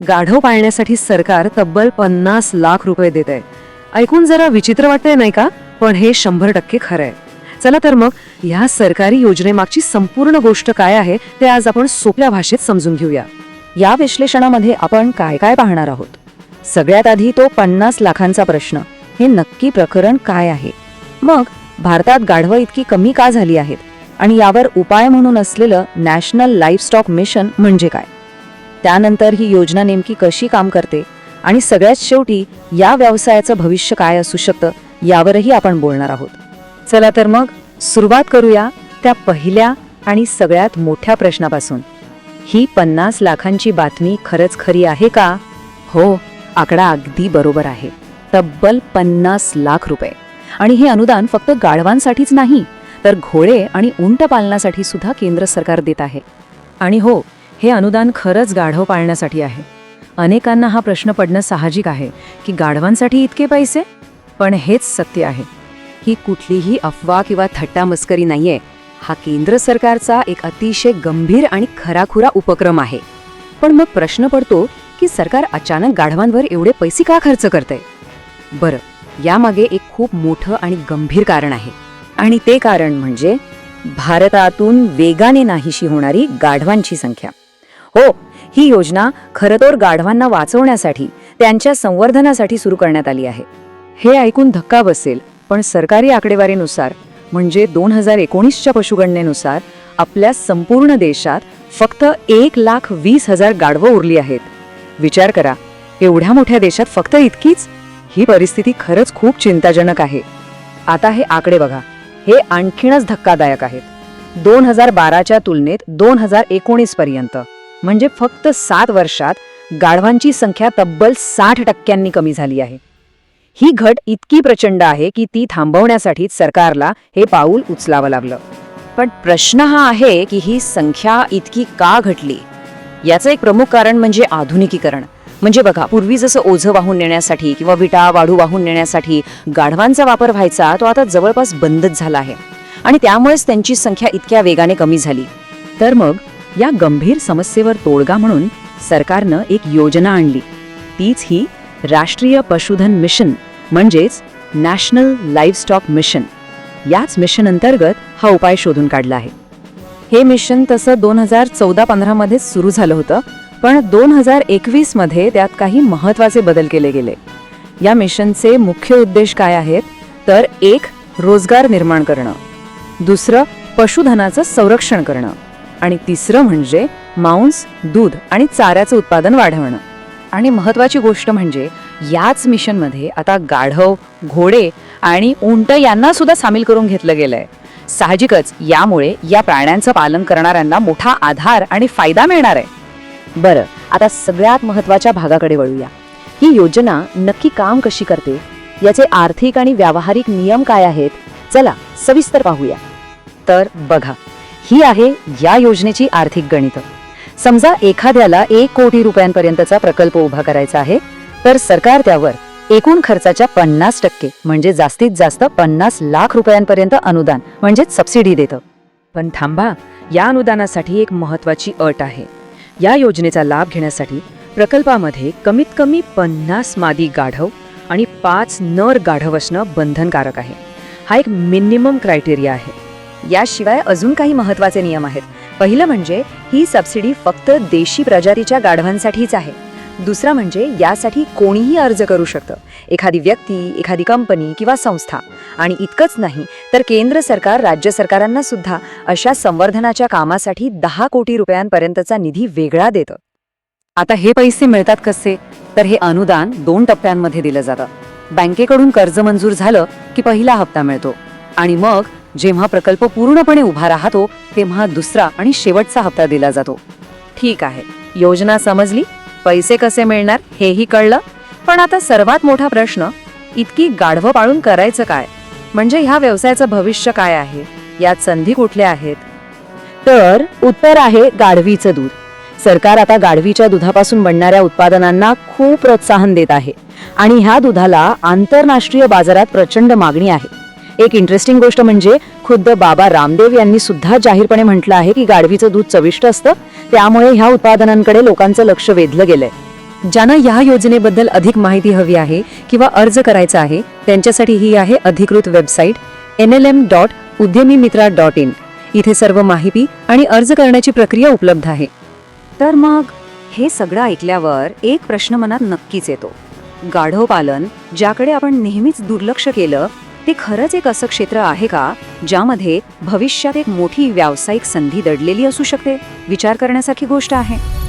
गाढव पाळण्यासाठी सरकार तब्बल 50 लाख रुपये देत आहे. ऐकून जरा विचित्र वाटतंय नाही का? पण हे 100% खरं आहे. चला तर मग ह्या सरकारी योजनेमागची संपूर्ण गोष्ट काय आहे ते आज आपण सोप्या भाषेत समजून घेऊया. या विश्लेषणामध्ये आपण काय काय पाहणार आहोत. सगळ्यात आधी तो 50 लाखांचा प्रश्न. हे नक्की प्रकरण काय आहे? मग भारतात गाढवं इतकी कमी का झाली आहेत आणि यावर उपाय म्हणून असलेलं नॅशनल लाईव्हस्टॉक मिशन म्हणजे काय? त्यानंतर ही योजना नेमकी कशी काम करते आणि सगळ्यात शेवटी या व्यवसायाचं भविष्य काय असू शकतं यावरही आपण बोलणार आहोत. चला तर मग सुरुवात करूया त्या पहिल्या आणि सगळ्यात मोठ्या प्रश्नापासून. ही 50 लाखांची बातमी खरंच खरी आहे का? हो, आकडा अगदी बरोबर आहे. तब्बल 50 लाख रुपये. आणि हे अनुदान फक्त गाढवांसाठीच नाही तर घोडे आणि उंट पालनासाठी सुद्धा केंद्र सरकार देत आहे. आणि हो, हे अनुदान खरंच गाढव पाळण्यासाठी आहे. अनेकांना हा प्रश्न पडणं साहजिक आहे की गाढवांसाठी इतके पैसे? पण हेच सत्य आहे. ही कुठलीही अफवा किंवा थट्टा मस्करी नाहीये. हा केंद्र सरकारचा एक अतिशय गंभीर आणि खराखुरा उपक्रम आहे. पण मग प्रश्न पडतो की सरकार अचानक गाढवांवर एवढे पैसे का खर्च करते? बरं, यामागे एक खूप मोठं आणि गंभीर कारण आहे. आणि ते कारण म्हणजे भारतातून वेगाने नाहीशी होणारी गाढवांची संख्या. हो, ही योजना खरं तर गाढवांना वाचवण्यासाठी, त्यांच्या संवर्धनासाठी सुरू करण्यात आली आहे. हे ऐकून धक्का बसेल, पण सरकारी आकडेवारीनुसार म्हणजे 2019च्या पशुगणनेनुसार आपल्या संपूर्ण देशात फक्त 1,20,000 गाढवं उरली आहेत. विचार करा, एवढ्या मोठ्या देशात फक्त इतकीच? ही परिस्थिती खरंच खूप चिंताजनक आहे. आता हे आकडे बघा, हे आणखीनच धक्कादायक आहेत. 2012च्या तुलनेत 2019 पर्यंत म्हणजे फक्त 7 वर्षात गाढवांची संख्या तब्बल 60% कमी झाली आहे. ही घट इतकी प्रचंड आहे की ती थांबवण्यासाठीच सरकारला हे पाऊल उचलावं लागलं. पण प्रश्न हा आहे की ही संख्या इतकी का घटली? याचं एक प्रमुख कारण म्हणजे आधुनिकीकरण. म्हणजे बघा, पूर्वी जसं ओझं वाहून नेण्यासाठी किंवा विटा वाढू वाहून नेण्यासाठी गाढवांचा वापर व्हायचा, तो आता जवळपास बंदच झाला आहे. आणि त्यामुळेच त्यांची संख्या इतक्या वेगाने कमी झाली. तर मग या गंभीर समस्येवर तोडगा म्हणून सरकारनं एक योजना आणली. तीच ही राष्ट्रीय पशुधन मिशन म्हणजेच नॅशनल लाईव्हस्टॉक मिशन. याच मिशन अंतर्गत हा उपाय शोधून काढला आहे. हे मिशन तसं 2014-15 मध्ये सुरू झालं होतं, पण 2021 मध्ये त्यात काही महत्त्वाचे बदल केले गेले. या मिशनचे मुख्य उद्देश काय आहेत? तर एक, रोजगार निर्माण करणं. दुसरं, पशुधनाचं संरक्षण करणं. आणि तिसरं म्हणजे मांस, दूध आणि चाऱ्याचं उत्पादन वाढवणं. आणि महत्त्वाची गोष्ट म्हणजे याच मिशनमध्ये आता गाढव, घोडे आणि उंट यांना सुद्धा सामील करून घेतलं गेलंय. साहजिकच यामुळे या प्राण्यांचं पालन करणाऱ्यांना मोठा आधार आणि फायदा मिळणार आहे. बरं, आता सगळ्यात महत्त्वाच्या भागाकडे वळूया. ही योजना नक्की काम कशी करते? याचे आर्थिक आणि व्यावहारिक नियम काय आहेत? चला सविस्तर पाहूया. तर बघा, ही आहे या योजनेची आर्थिक गणितं. समजा एखाद्याला 1 कोटी रुपयांपर्यंतचा प्रकल्प उभा करायचा आहे, तर सरकार त्यावर एकूण खर्चाच्या 50% म्हणजे जास्तीत जास्त 50 लाख रुपयांपर्यंत अनुदान म्हणजेच सबसिडी देतं. पण थांबा, या अनुदानासाठी एक महत्त्वाची अट आहे. या योजनेचा लाभ घेण्यासाठी प्रकल्पामध्ये कमीत कमी 50 मादी गाढव आणि 5 नर गाढव असणं बंधनकारक आहे. हा एक मिनिमम क्रायटेरिया आहे. याशिवाय अजून काही महत्त्वाचे नियम आहेत. पहिलं म्हणजे ही सबसिडी फक्त देशी प्रजातीच्या गाढवांसाठीच आहे. दुसरा म्हणजे यासाठी कोणीही अर्ज करू शकतं, एखादी व्यक्ती, एखादी कंपनी किंवा संस्था. आणि इतकंच नाही तर केंद्र सरकार राज्य सरकारांना सुद्धा अशा संवर्धनाच्या कामासाठी 10 कोटी रुपयांपर्यंतचा निधी वेगळा देतं. आता हे पैसे मिळतात कसे? तर हे अनुदान 2 टप्प्यांमध्ये दिलं जातं. बँकेकडून कर्ज मंजूर झालं की पहिला हप्ता मिळतो आणि मग जेव्हा प्रकल्प पूर्णपणे उभा राहतो तेव्हा दुसरा आणि शेवटचा हप्ता दिला जातो. ठीक आहे, योजना समजली, पैसे कसे मिळणार हेही कळलं. पण आता सर्वात मोठा प्रश्न, इतकी गाढवं पाळून करायचं काय? म्हणजे ह्या व्यवसायाचं भविष्य काय आहे? यात संधी कुठल्या आहेत? तर उत्तर आहे गाढवीचं दूध. सरकार आता गाढवीच्या दुधापासून बनणाऱ्या उत्पादनांना खूप प्रोत्साहन देत आहे आणि ह्या दुधाला आंतरराष्ट्रीय बाजारात प्रचंड मागणी आहे. एक इंटरेस्टिंग गोष्ट म्हणजे खुद्द बाबा रामदेव यांनी सुद्धा जाहीरपणे म्हटलं आहे की गाढवीचं दूध चविष्ट असतं, त्यामुळे ह्या उत्पादनांकडे लोकांचं लक्ष वेधलं गेलंय. ज्यांना या योजनेबद्दल अधिक माहिती हवी आहे किंवा अर्ज करायचा आहे त्यांच्यासाठी ही आहे अधिकृत वेबसाईट nlm.udyamimitra.in. इथे सर्व माहिती आणि अर्ज करण्याची प्रक्रिया उपलब्ध आहे. तर मग हे सगळं ऐकल्यावर एक प्रश्न मनात नक्कीच येतो. गाढव पालन, ज्याकडे आपण नेहमीच दुर्लक्ष केलं, ते खरंच एक असं क्षेत्र आहे का ज्यामध्ये भविष्यात एक मोठी व्यावसायिक संधी दडलेली असू शकते? विचार करण्यासारखी गोष्ट आहे.